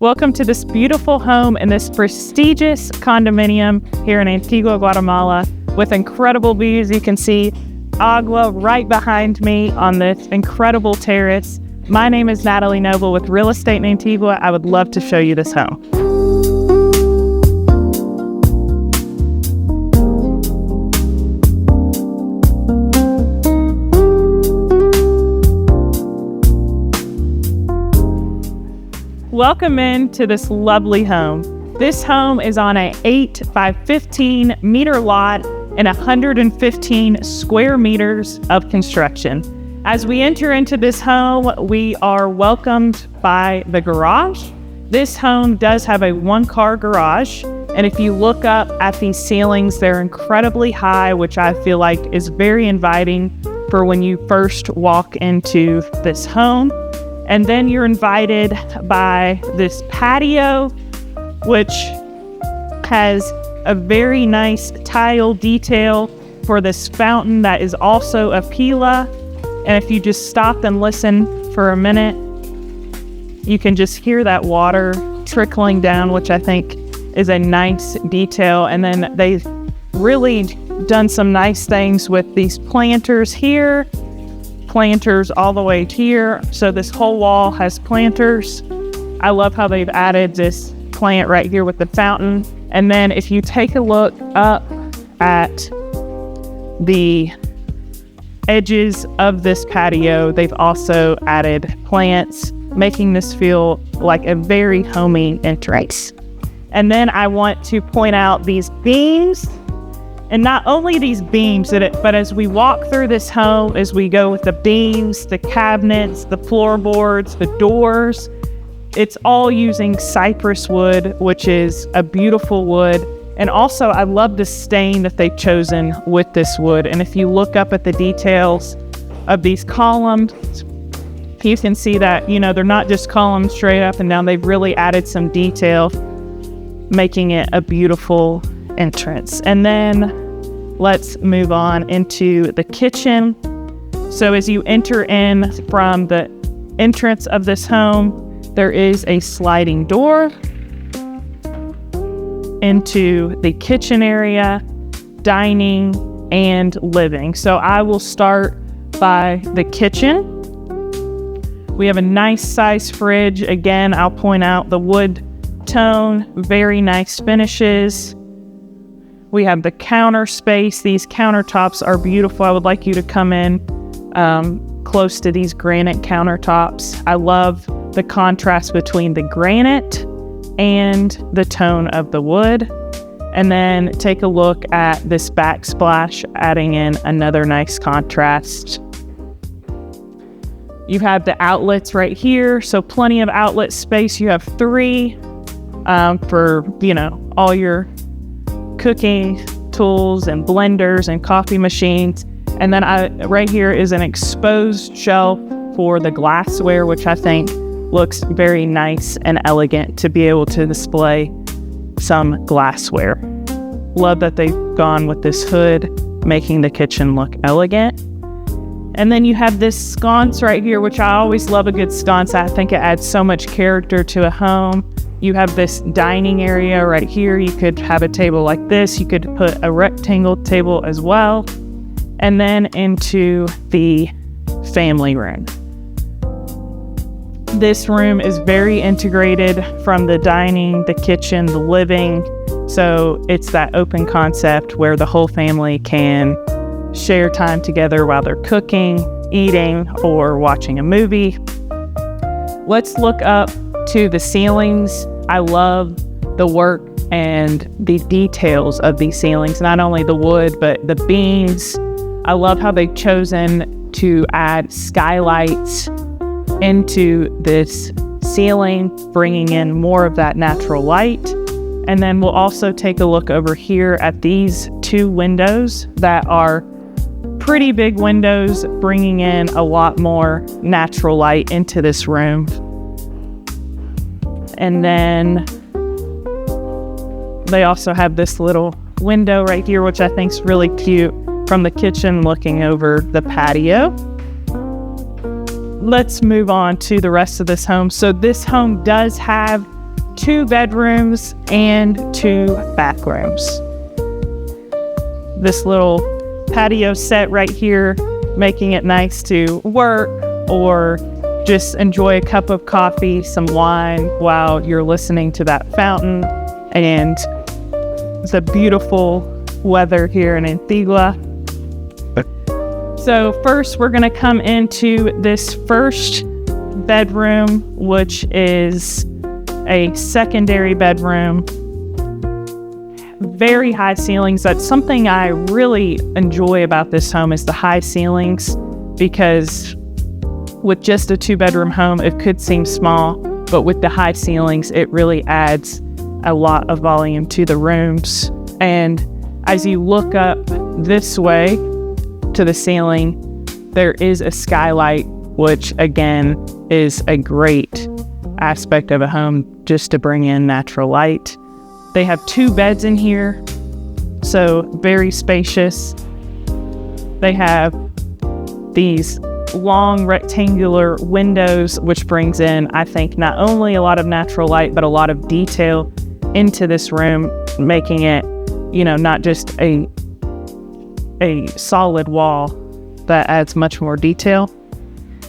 Welcome to this beautiful home in this prestigious condominium here in Antigua, Guatemala, with incredible views. You can see Agua right behind me on this incredible terrace. My name is Natalie Noble with Real Estate in Antigua. I would love to show you this home. Welcome into this lovely home. This home is on an 8 by 15 meter lot and 115 square meters of construction. As we enter into this home, we are welcomed by the garage. This home does have a one-car garage, and if you look up at these ceilings, they're incredibly high, which I feel like is very inviting for when you first walk into this home. And then you're invited by this patio, which has a very nice tile detail for this fountain that is also a pila. And if you just stop and listen for a minute, you can just hear that water trickling down, which I think is a nice detail. And then they've really done some nice things with these planters here. Planters all the way here. So this whole wall has planters. I love how they've added this plant right here with the fountain. And then if you take a look up at the edges of this patio, they've also added plants, making this feel like a very homey entrance. And then I want to point out these beams. And not only these beams, but as we walk through this home, as we go with the beams, the cabinets, the floorboards, the doors, it's all using cypress wood, which is a beautiful wood. And also, I love the stain that they've chosen with this wood. And if you look up at the details of these columns, you can see that, they're not just columns straight up and down. They've really added some detail, making it a beautiful entrance. And then let's move on into the kitchen. So as you enter in from the entrance of this home, there is a sliding door into the kitchen area, dining, and living. So I will start by the kitchen. We have a nice size fridge. Again, I'll point out the wood tone, very nice finishes. We have the counter space. These countertops are beautiful. I would like you to come in close to these granite countertops. I love the contrast between the granite and the tone of the wood. And then take a look at this backsplash, adding in another nice contrast. You have the outlets right here, so plenty of outlet space. You have 3 for, all your cooking tools and blenders and coffee machines. And then right here is an exposed shelf for the glassware, which I think looks very nice and elegant to be able to display some glassware. Love that they've gone with this hood, making the kitchen look elegant. And then you have this sconce right here, which I always love a good sconce. I think it adds so much character to a home. You have this dining area right here. You could have a table like this. You could put a rectangle table as well. And then into the family room. This room is very integrated from the dining, the kitchen, the living. So it's that open concept where the whole family can share time together while they're cooking, eating, or watching a movie. Let's look up to the ceilings. I love the work and the details of these ceilings, not only the wood, but the beams. I love how they've chosen to add skylights into this ceiling, bringing in more of that natural light. And then we'll also take a look over here at these 2 windows that are pretty big windows, bringing in a lot more natural light into this room. And then they also have this little window right here, which I think is really cute, from the kitchen looking over the patio. Let's move on to the rest of this home. So this home does have 2 bedrooms and 2 bathrooms. This little patio set right here, making it nice to work or just enjoy a cup of coffee, some wine while you're listening to that fountain and the beautiful weather here in Antigua. So first we're going to come into this first bedroom, which is a secondary bedroom. Very high ceilings. That's something I really enjoy about this home, is the high ceilings, because with just a 2-bedroom home, it could seem small, but with the high ceilings, it really adds a lot of volume to the rooms. And as you look up this way to the ceiling, there is a skylight, which again is a great aspect of a home, just to bring in natural light. They have 2 beds in here, so very spacious. They have these long rectangular windows, which brings in, I think, not only a lot of natural light, but a lot of detail into this room, making it, not just a solid wall, that adds much more detail.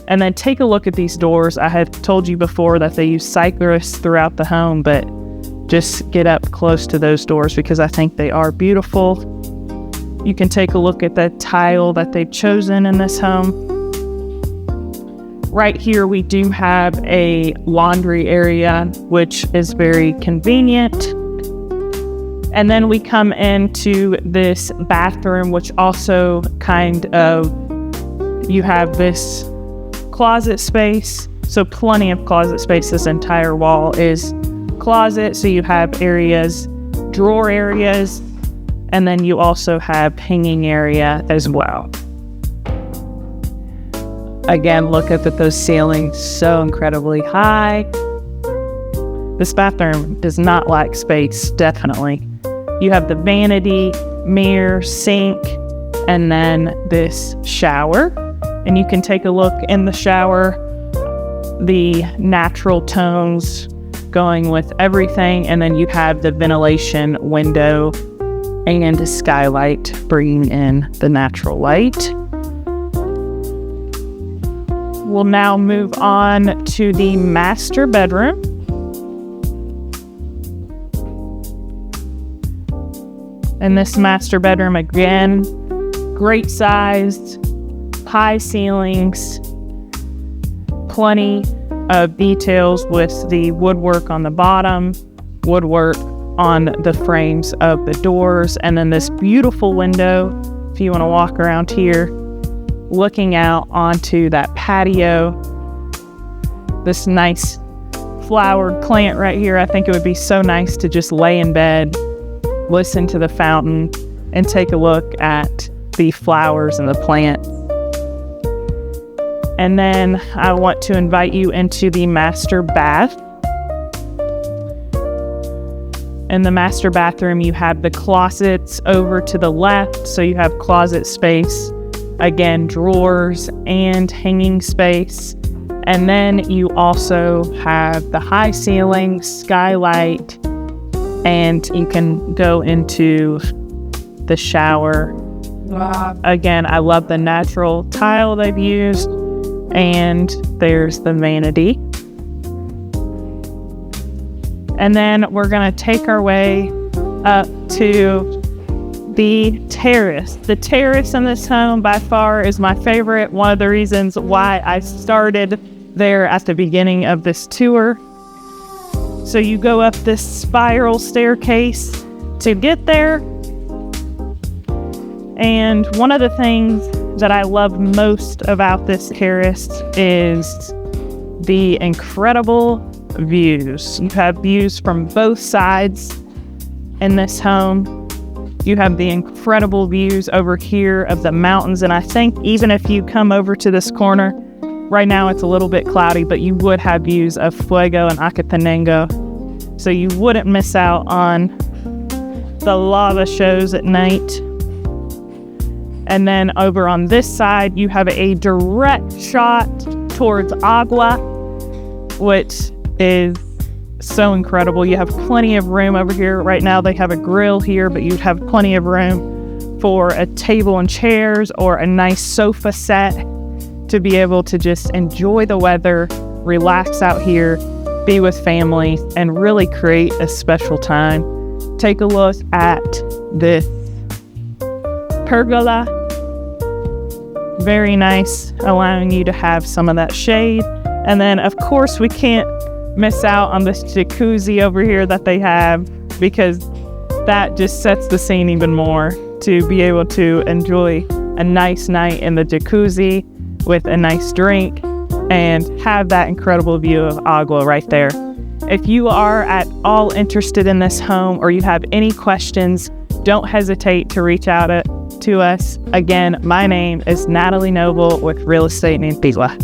And then take a look at these doors. I had told you before that they use cypress throughout the home, but just get up close to those doors because I think they are beautiful. You can take a look at the tile that they've chosen in this home. Right here, we do have a laundry area, which is very convenient. And then we come into this bathroom, which also you have this closet space. So plenty of closet space. This entire wall is closet. So you have drawer areas, and then you also have hanging area as well. Again, look up at those ceilings, so incredibly high. This bathroom does not lack space, definitely. You have the vanity, mirror, sink, and then this shower. And you can take a look in the shower, the natural tones going with everything. And then you have the ventilation window and a skylight bringing in the natural light. We'll now move on to the master bedroom. And this master bedroom, again, great sized, high ceilings, plenty of details with the woodwork on the bottom, woodwork on the frames of the doors, and then this beautiful window, if you want to walk around here, looking out onto that patio. This nice flowered plant right here. I think it would be so nice to just lay in bed, listen to the fountain, and take a look at the flowers and the plants. And then I want to invite you into the master bath. In the master bathroom, you have the closets over to the left, so you have closet space. Again, drawers and hanging space. And then you also have the high ceiling, skylight, and you can go into the shower. Again, I love the natural tile they've used. And there's the vanity. And then we're going to take our way up to the terrace. The terrace in this home by far is my favorite. One of the reasons why I started there at the beginning of this tour. So you go up this spiral staircase to get there. And one of the things that I love most about this terrace is the incredible views. You have views from both sides in this home. You have the incredible views over here of the mountains. And I think even if you come over to this corner, right now it's a little bit cloudy, but you would have views of Fuego and Acatenango. So you wouldn't miss out on the lava shows at night. And then over on this side, you have a direct shot towards Agua, which is so incredible. You have plenty of room over here. Right now they have a grill here, but you'd have plenty of room for a table and chairs or a nice sofa set to be able to just enjoy the weather, relax out here, be with family, and really create a special time. Take a look at this pergola. Very nice, allowing you to have some of that shade. And then, of course, we can't miss out on this jacuzzi over here that they have, because that just sets the scene even more, to be able to enjoy a nice night in the jacuzzi with a nice drink and have that incredible view of Agua right there. If you are at all interested in this home or you have any questions, don't hesitate to reach out to us. Again, my name is Natalie Noble with Real Estate in Antigua.